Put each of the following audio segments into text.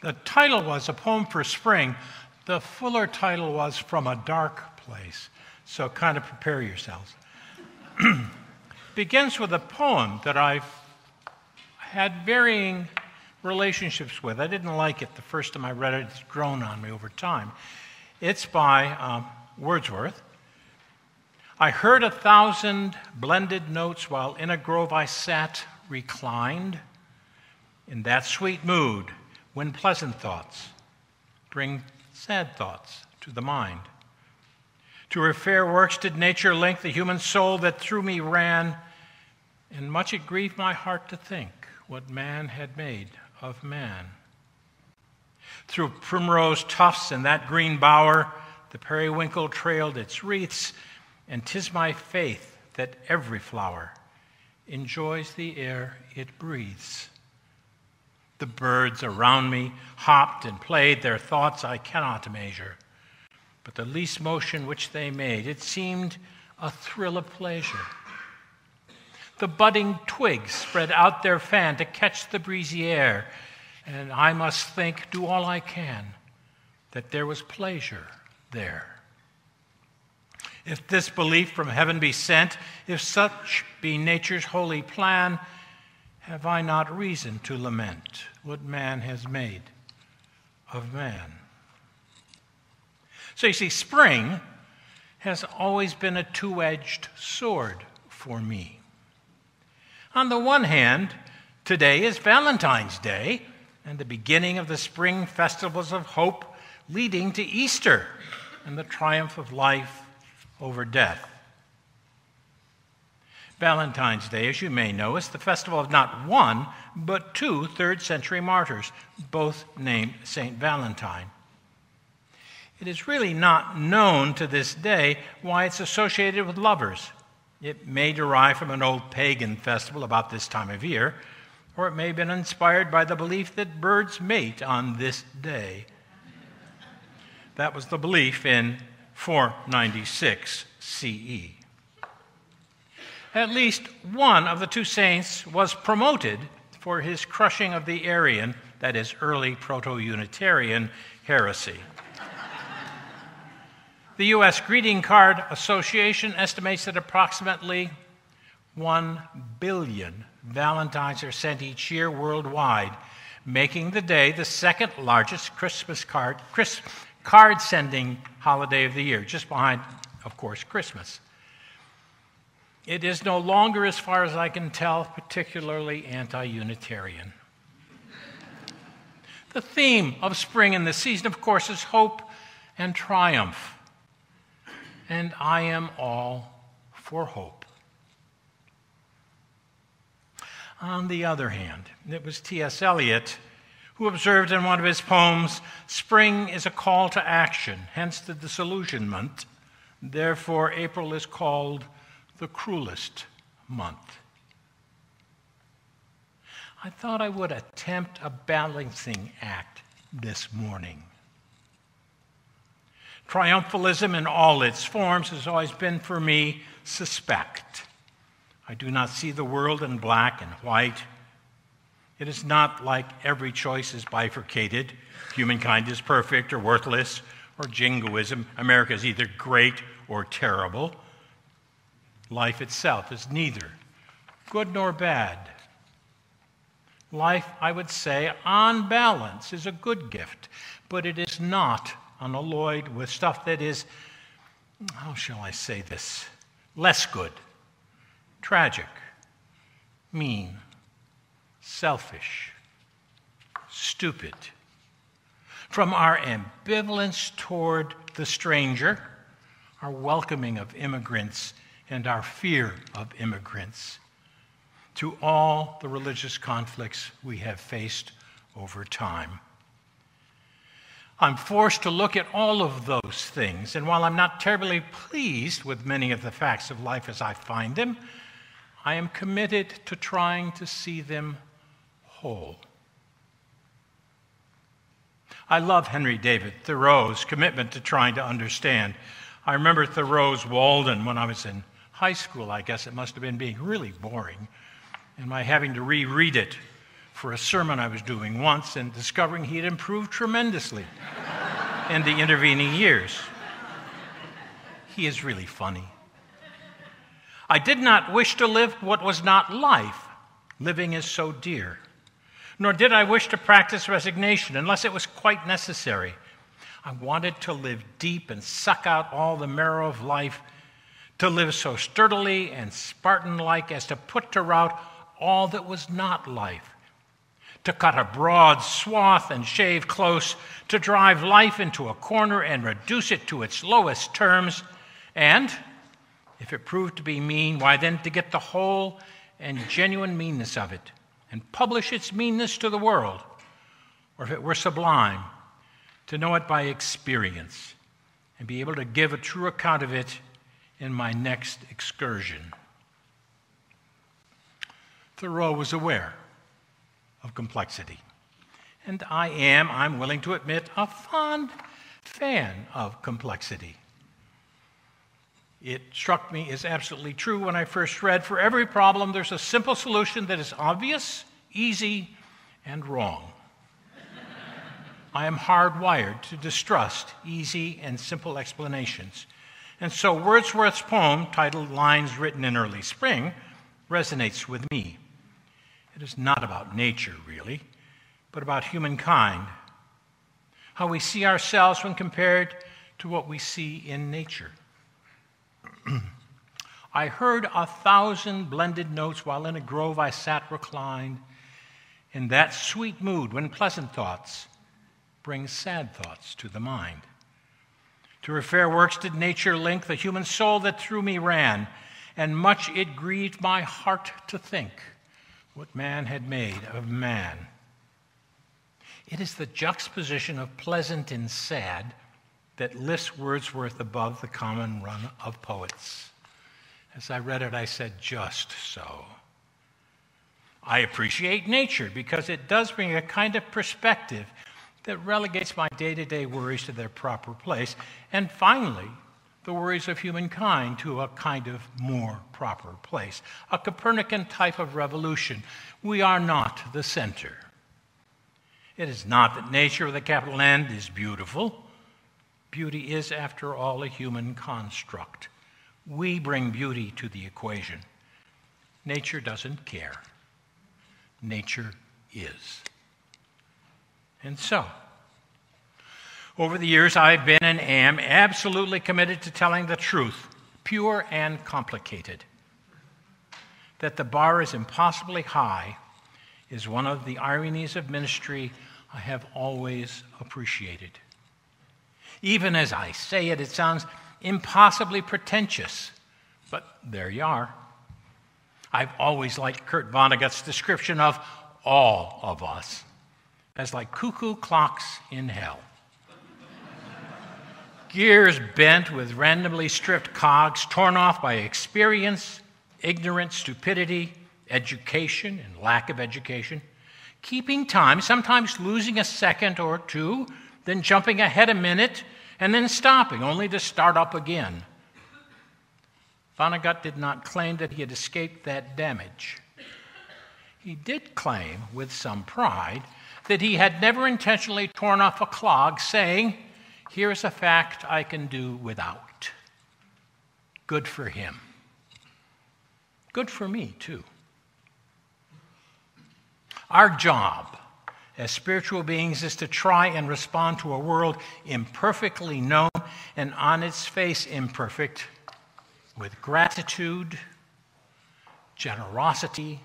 The title was A Poem for Spring. The fuller title was From a Dark Place. So kind of prepare yourselves. Begins with a poem that I've had varying relationships with. I didn't like it the first time I read it. It's grown on me over time. It's by Wordsworth. I heard 1,000 blended notes while in a grove I sat reclined, in that sweet mood when pleasant thoughts bring sad thoughts to the mind. To her fair works did nature link the human soul that through me ran, and much it grieved my heart to think what man had made of man. Through primrose tufts and that green bower, the periwinkle trailed its wreaths, and 'tis my faith that every flower enjoys the air it breathes. The birds around me hopped and played, their thoughts I cannot measure, but the least motion which they made, it seemed a thrill of pleasure. The budding twigs spread out their fan to catch the breezy air, and I must think, do all I can, that there was pleasure there. If this belief from heaven be sent, if such be nature's holy plan, have I not reason to lament what man has made of man? So you see, spring has always been a two-edged sword for me. On the one hand, today is Valentine's Day and the beginning of the spring festivals of hope leading to Easter and the triumph of life over death. Valentine's Day, as you may know, is the festival of not one, but two third-century martyrs, both named St. Valentine. It is really not known to this day why it's associated with lovers. It may derive from an old pagan festival about this time of year, or it may have been inspired by the belief that birds mate on this day. That was the belief in 496 CE. At least one of the two saints was promoted for his crushing of the Arian, that is, early proto-Unitarian heresy. The U.S. Greeting Card Association estimates that approximately 1 billion Valentines are sent each year worldwide, making the day the second largest Christmas card-sending holiday of the year, just behind, of course, Christmas. It is no longer, as far as I can tell, particularly anti-Unitarian. The theme of spring and the season, of course, is hope and triumph. And I am all for hope. On the other hand, it was T.S. Eliot who observed in one of his poems, spring is a call to action, hence the disillusionment. Therefore, April is called the cruelest month. I thought I would attempt a balancing act this morning. Triumphalism in all its forms has always been, for me, suspect. I do not see the world in black and white. It is not like every choice is bifurcated. Humankind is perfect or worthless, or jingoism. America is either great or terrible. Life itself is neither good nor bad. Life, I would say, on balance, is a good gift, but it is not unalloyed with stuff that is, how shall I say this, less good, tragic, mean, selfish, stupid. From our ambivalence toward the stranger, our welcoming of immigrants, and our fear of immigrants, to all the religious conflicts we have faced over time. I'm forced to look at all of those things, and while I'm not terribly pleased with many of the facts of life as I find them, I am committed to trying to see them whole. I love Henry David Thoreau's commitment to trying to understand. I remember Thoreau's Walden when I was in high school. I guess it must have been being really boring, and my having to reread it for a sermon I was doing once and discovering he had improved tremendously in the intervening years. He is really funny. I did not wish to live what was not life. Living is so dear. Nor did I wish to practice resignation unless it was quite necessary. I wanted to live deep and suck out all the marrow of life, to live so sturdily and Spartan-like as to put to rout all that was not life, to cut a broad swath and shave close, to drive life into a corner and reduce it to its lowest terms, and, if it proved to be mean, why then to get the whole and genuine meanness of it, and publish its meanness to the world, or if it were sublime, to know it by experience, and be able to give a true account of it in my next excursion. Thoreau was aware of complexity, and I'm willing to admit, a fond fan of complexity. It struck me as absolutely true when I first read, for every problem there's a simple solution that is obvious, easy, and wrong. I am hardwired to distrust easy and simple explanations. And so Wordsworth's poem, titled Lines Written in Early Spring, resonates with me. It is not about nature, really, but about humankind, how we see ourselves when compared to what we see in nature. I heard 1,000 blended notes while in a grove I sat reclined, in that sweet mood when pleasant thoughts bring sad thoughts to the mind. To her fair works did nature link the human soul that through me ran, and much it grieved my heart to think what man had made of man. It is the juxtaposition of pleasant and sad that lifts Wordsworth above the common run of poets. As I read it, I said, just so. I appreciate nature because it does bring a kind of perspective that relegates my day-to-day worries to their proper place, and finally, the worries of humankind to a kind of more proper place, a Copernican type of revolution. We are not the center. It is not that nature with a capital N is beautiful. Beauty is, after all, a human construct. We bring beauty to the equation. Nature doesn't care. Nature is. And so, over the years, I've been and am absolutely committed to telling the truth, pure and complicated. That the bar is impossibly high is one of the ironies of ministry I have always appreciated. Even as I say it, it sounds impossibly pretentious, but there you are. I've always liked Kurt Vonnegut's description of all of us as like cuckoo clocks in hell. Gears bent with randomly stripped cogs, torn off by experience, ignorance, stupidity, education, and lack of education, keeping time, sometimes losing a second or two, then jumping ahead a minute, and then stopping, only to start up again. Vonnegut did not claim that he had escaped that damage. He did claim, with some pride, that he had never intentionally torn off a clog, saying, "Here's a fact I can do without." Good for him. Good for me, too. Our job as spiritual beings is to try and respond to a world imperfectly known and on its face imperfect with gratitude, generosity,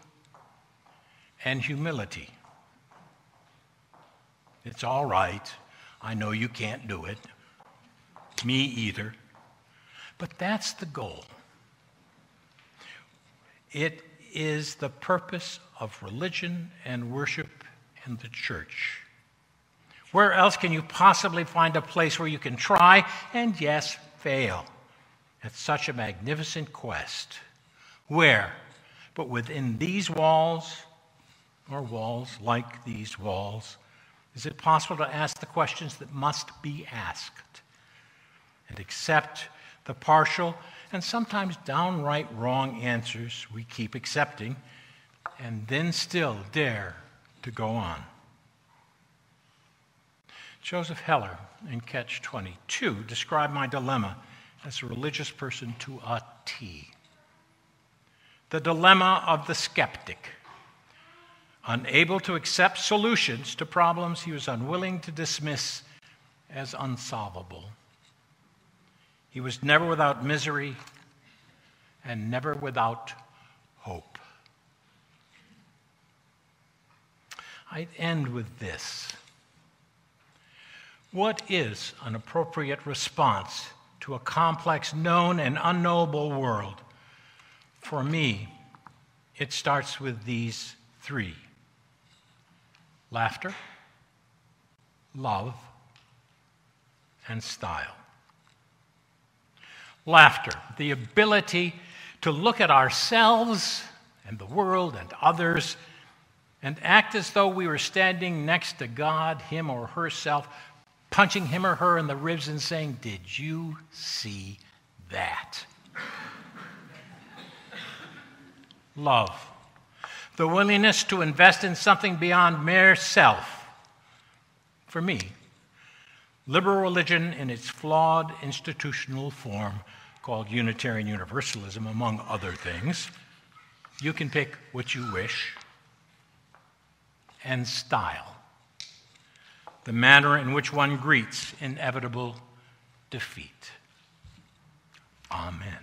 and humility. It's all right. I know you can't do it. Me either. But that's the goal. It is the purpose of religion and worship and the church. Where else can you possibly find a place where you can try and, yes, fail at such a magnificent quest? Where, but within these walls, or walls like these walls, is it possible to ask the questions that must be asked and accept the partial and sometimes downright wrong answers we keep accepting, and then still dare to go on. Joseph Heller, in Catch-22, described my dilemma as a religious person to a T. The dilemma of the skeptic, unable to accept solutions to problems he was unwilling to dismiss as unsolvable. He was never without misery and never without hope. I'd end with this. What is an appropriate response to a complex, known and unknowable world? For me, it starts with these three: laughter, love, and style. Laughter, the ability to look at ourselves and the world and others and act as though we were standing next to God, him or herself, punching him or her in the ribs and saying, "Did you see that?" Love, the willingness to invest in something beyond mere self. For me, liberal religion in its flawed institutional form, called Unitarian Universalism, among other things, you can pick what you wish, and style, the manner in which one greets inevitable defeat. Amen.